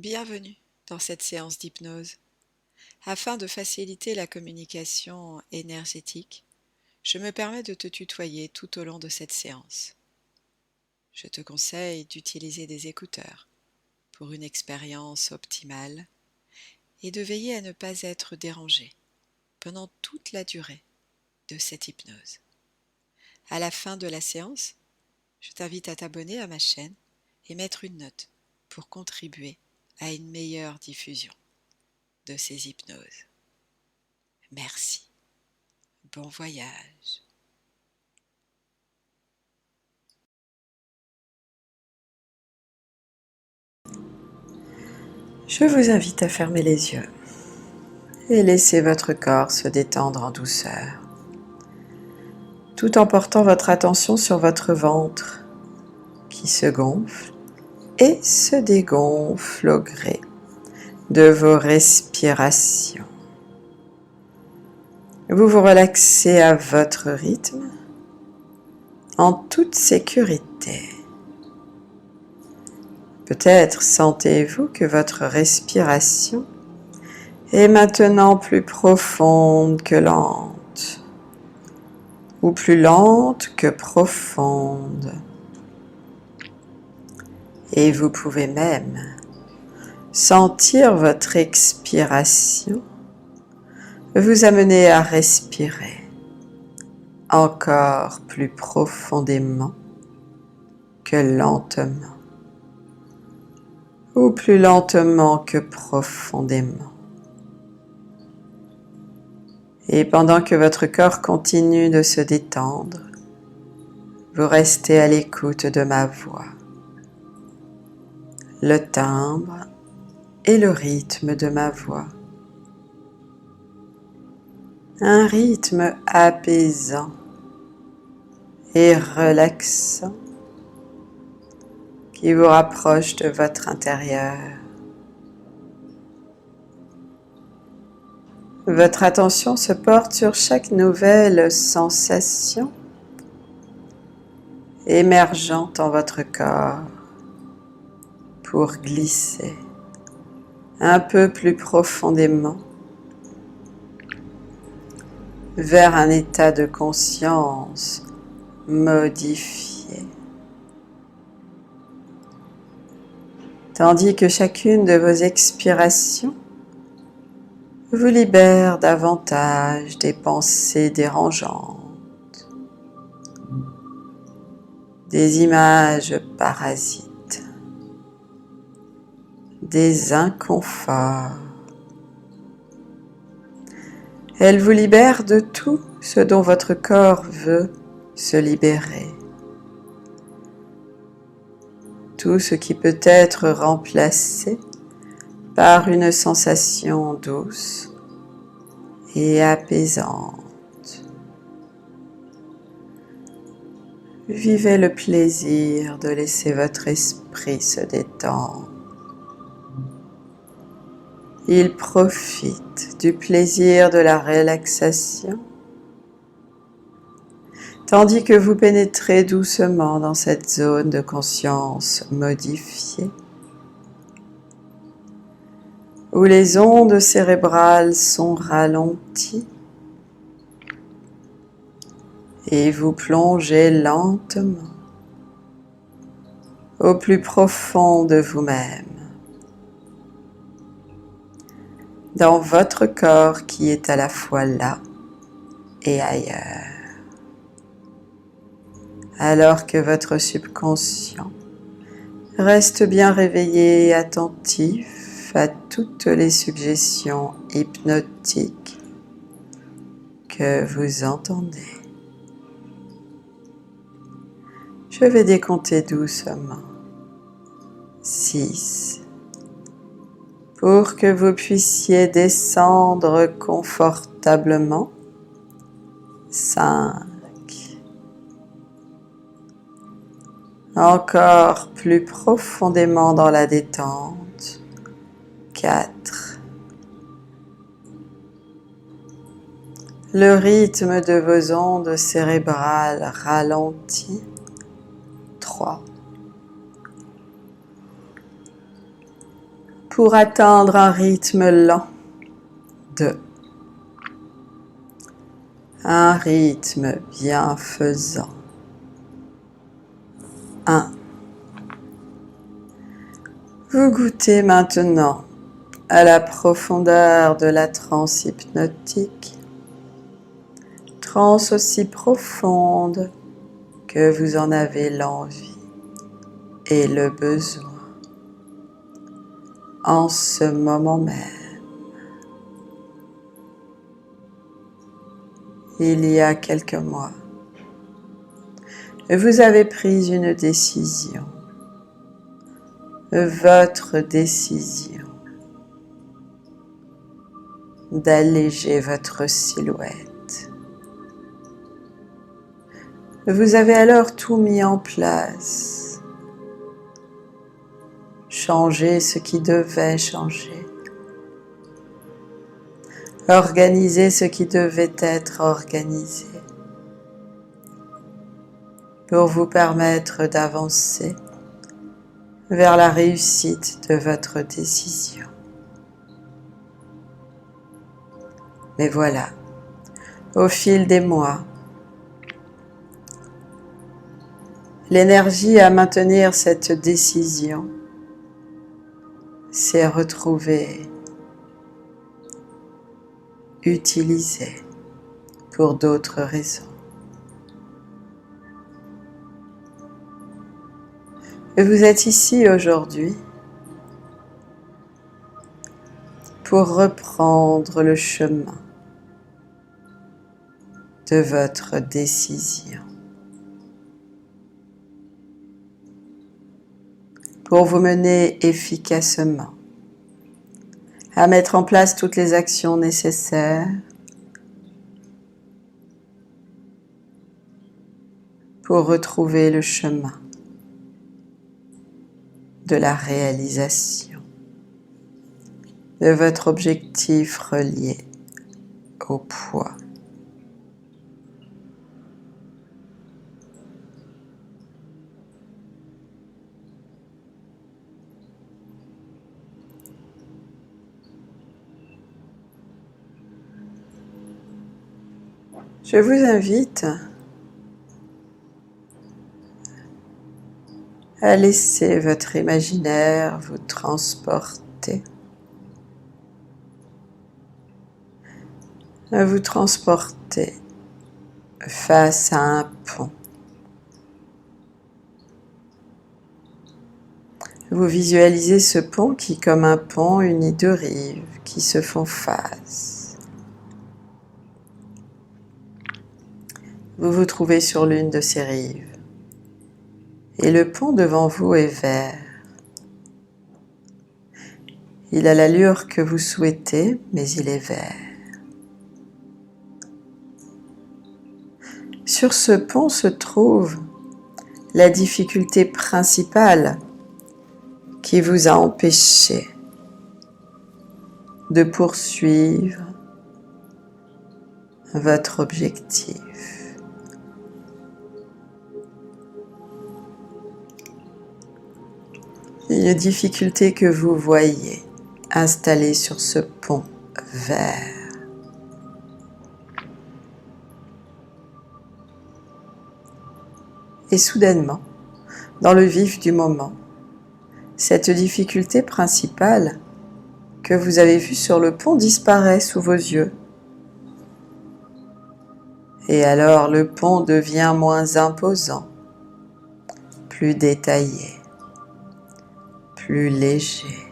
Bienvenue dans cette séance d'hypnose. Afin de faciliter la communication énergétique, je me permets de te tutoyer tout au long de cette séance. Je te conseille d'utiliser des écouteurs pour une expérience optimale et de veiller à ne pas être dérangé pendant toute la durée de cette hypnose. À la fin de la séance, je t'invite à t'abonner à ma chaîne et mettre une note pour contribuer à une meilleure diffusion de ces hypnoses. Merci. Bon voyage. Je vous invite à fermer les yeux et laisser votre corps se détendre en douceur, tout en portant votre attention sur votre ventre qui se gonfle et se dégonfle au gré de vos respirations. Vous vous relaxez à votre rythme, en toute sécurité. Peut-être sentez-vous que votre respiration est maintenant plus profonde que lente, ou plus lente que profonde. Et vous pouvez même sentir votre expiration vous amener à respirer encore plus profondément que lentement, ou plus lentement que profondément. Et pendant que votre corps continue de se détendre, vous restez à l'écoute de ma voix, le timbre et le rythme de ma voix. Un rythme apaisant et relaxant qui vous rapproche de votre intérieur. Votre attention se porte sur chaque nouvelle sensation émergeant en votre corps pour glisser un peu plus profondément vers un état de conscience modifié. Tandis que chacune de vos expirations vous libère davantage des pensées dérangeantes, des images parasites, des inconforts. Elle vous libère de tout ce dont votre corps veut se libérer. Tout ce qui peut être remplacé par une sensation douce et apaisante. Vivez le plaisir de laisser votre esprit se détendre. Il profite du plaisir de la relaxation, tandis que vous pénétrez doucement dans cette zone de conscience modifiée, où les ondes cérébrales sont ralenties, et vous plongez lentement au plus profond de vous-même, dans votre corps qui est à la fois là et ailleurs, alors que votre subconscient reste bien réveillé et attentif à toutes les suggestions hypnotiques que vous entendez. Je vais décompter doucement. 6. Pour que vous puissiez descendre confortablement. 5. Encore plus profondément dans la détente. 4. Le rythme de vos ondes cérébrales ralentit. 3. pour atteindre un rythme lent. 2. Un rythme bienfaisant. 1. Vous goûtez maintenant à la profondeur de la transe hypnotique, transe aussi profonde que vous en avez l'envie et le besoin en ce moment même. Il y a quelques mois, vous avez pris une décision, votre décision d'alléger votre silhouette. Vous avez alors tout mis en place, changé ce qui devait changer, organiser ce qui devait être organisé, pour vous permettre d'avancer vers la réussite de votre décision. Mais voilà, au fil des mois, l'énergie à maintenir cette décision s'est retrouvée utilisée pour d'autres raisons. Et vous êtes ici aujourd'hui pour reprendre le chemin de votre décision, pour vous mener efficacement à mettre en place toutes les actions nécessaires pour retrouver le chemin de la réalisation de votre objectif relié au poids. Je vous invite à laisser votre imaginaire vous transporter, face à un pont. Vous visualisez ce pont qui, comme un pont, unit deux rives qui se font face. Vous vous trouvez sur l'une de ces rives et le pont devant vous est vert. Il a l'allure que vous souhaitez, mais il est vert. Sur ce pont se trouve la difficulté principale qui vous a empêché de poursuivre votre objectif. Une difficulté que vous voyez installée sur ce pont vert. Et soudainement, dans le vif du moment, cette difficulté principale que vous avez vue sur le pont disparaît sous vos yeux. Et alors le pont devient moins imposant, plus détaillé, plus léger.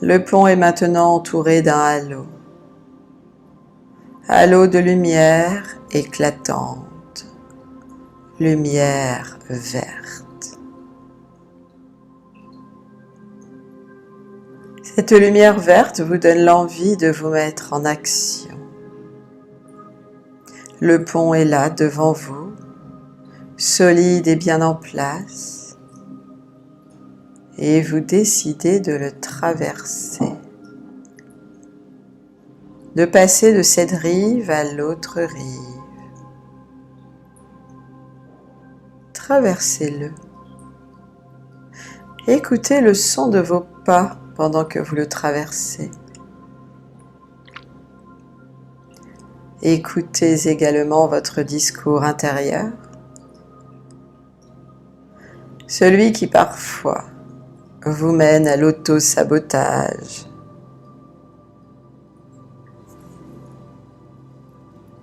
Le pont est maintenant entouré d'un halo. Halo de lumière éclatante, lumière verte. Cette lumière verte vous donne l'envie de vous mettre en action. Le pont est là devant vous, solide et bien en place, et vous décidez de le traverser, de passer de cette rive à l'autre rive. Traversez-le Écoutez le son de vos pas pendant que vous le traversez. Écoutez également votre discours intérieur, celui qui parfois vous mène à l'auto-sabotage.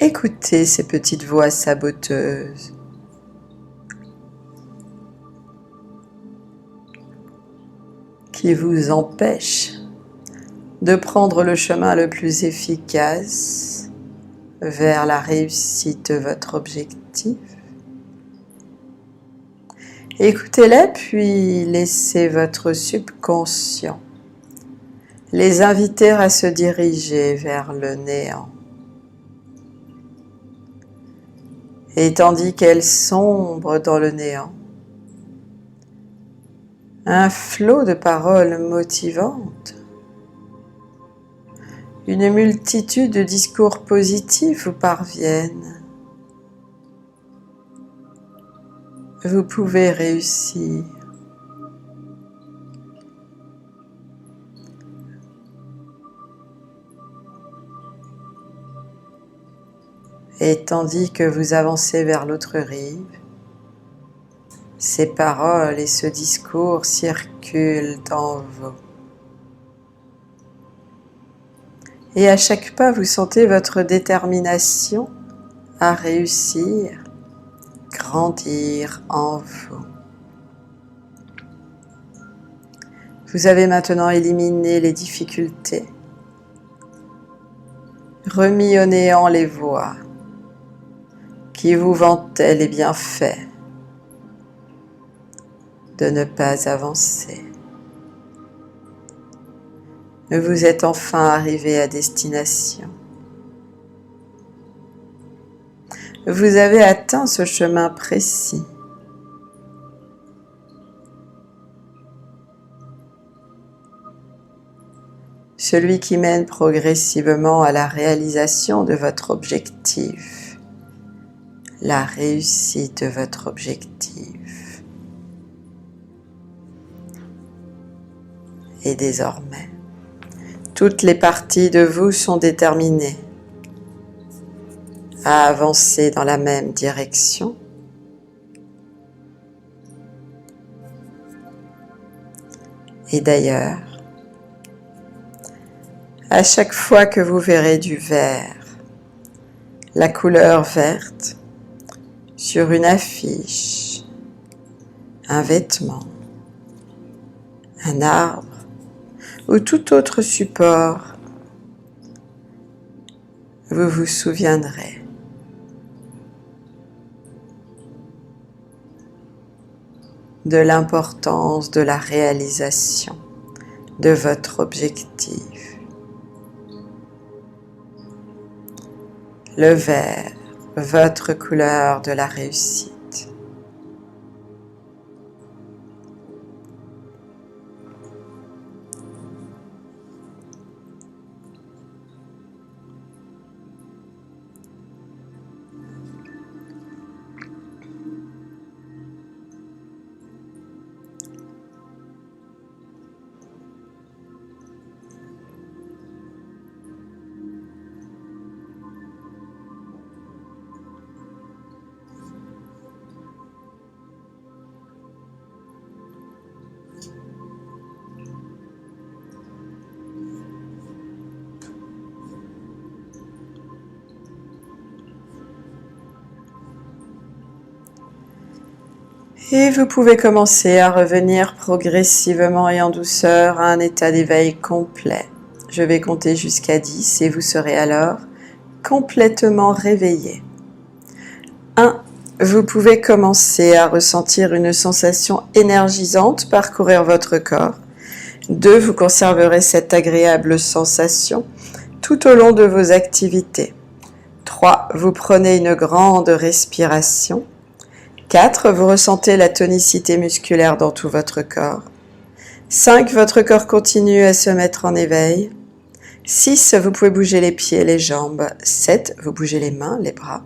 Écoutez ces petites voix saboteuses. Qui vous empêchent de prendre le chemin le plus efficace vers la réussite de votre objectif. Écoutez-les, puis laissez votre subconscient les inviter à se diriger vers le néant. Et tandis qu'elles sombrent dans le néant, un flot de paroles motivantes, une multitude de discours positifs vous parviennent. Vous pouvez réussir. Et tandis que vous avancez vers l'autre rive, ces paroles et ce discours circulent en vous. Et à chaque pas, vous sentez votre détermination à réussir, grandir en vous. Vous avez maintenant éliminé les difficultés, remis au néant les voix qui vous vantaient les bienfaits de ne pas avancer. Vous êtes enfin arrivé à destination. Vous avez atteint ce chemin précis. Celui qui mène progressivement à la réalisation de votre objectif, la réussite de votre objectif. Et désormais, toutes les parties de vous sont déterminées à avancer dans la même direction. Et d'ailleurs, à chaque fois que vous verrez du vert, la couleur verte, sur une affiche, un vêtement, un arbre ou tout autre support, vous vous souviendrez de l'importance de la réalisation de votre objectif. Le vert, votre couleur de la réussite. Et vous pouvez commencer à revenir progressivement et en douceur à un état d'éveil complet. Je vais compter jusqu'à 10 et vous serez alors complètement réveillé. 1. Vous pouvez commencer à ressentir une sensation énergisante parcourir votre corps. 2. Vous conserverez cette agréable sensation tout au long de vos activités. 3. Vous prenez une grande respiration. 4. Vous ressentez la tonicité musculaire dans tout votre corps. 5. Votre corps continue à se mettre en éveil. 6. Vous pouvez bouger les pieds, les jambes. 7. Vous bougez les mains, les bras.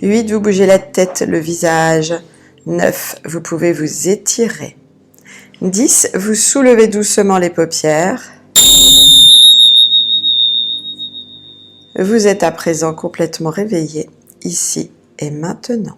8. Vous bougez la tête, le visage. 9. Vous pouvez vous étirer. 10, vous soulevez doucement les paupières. Vous êtes à présent complètement réveillé, ici et maintenant.